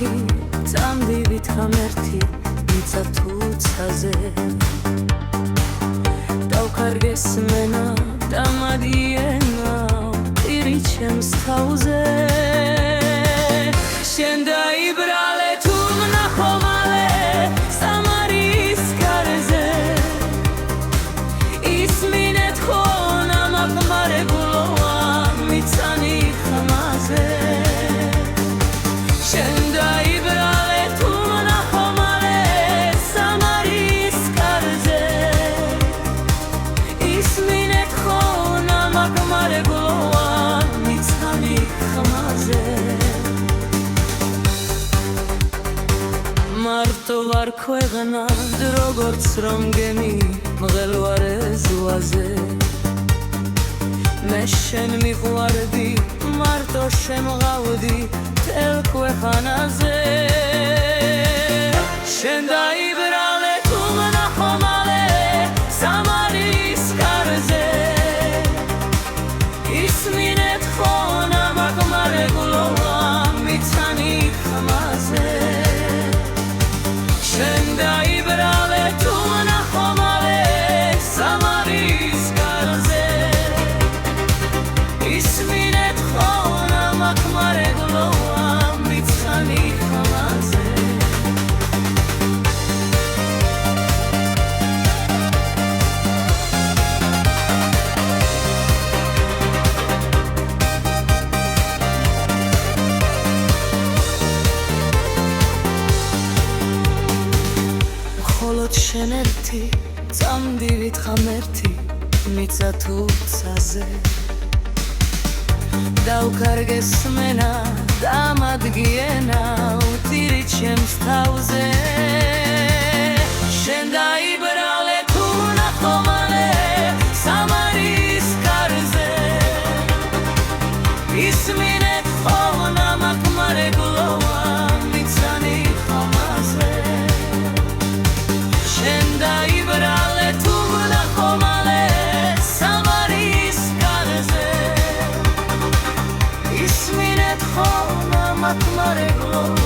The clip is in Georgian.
ერთი წამდივით ღამერთი იცა თუცაზე დავკარგეს მენა დამადიენა პირი ჩემს თავზე შენ დაიბრალე თუ ნახომალე სამარის კარზე ისმინე თხონა მაღმარებულოა მიცანი ხმაზე შენ დაიბრალე თუ ნახომალე სამარის კარზე ისმინე თხონა მაღმარებულოა მიცანი ხმაზე მარტო ვარ ქვეყნად როგორც რომ გემი მღელვარე ზღვაზე მე შენ მიყვარდი მარტო შემღავდი მთელ ქვეყანაზე შენ დაიბრალე თუ ნახომალე სამარის კარზე ისმინე თხონა მაღმარებულოა მიცანი ხმაზე შენ დაიბრალე თუ ნახომალე სამარის კარზე ისმინე თხონა მაღმარებულოა მიცანი ხმაზე მხოლოდ შენ ერთი წამდივით ღამერთი მიცა თუცაზე დავკარგეს მენა დამადგიენა უტირი ჩემს თავზე შენ დაიბრალე თუ ნახომალე სამარის კარზე ისმინე თხონა მაღმარებულოა მიცანი ხმაზე შენ დაიბრალე თუ ნახომალე სამარის კარზე ისმინე თხონა მაღმარებულოა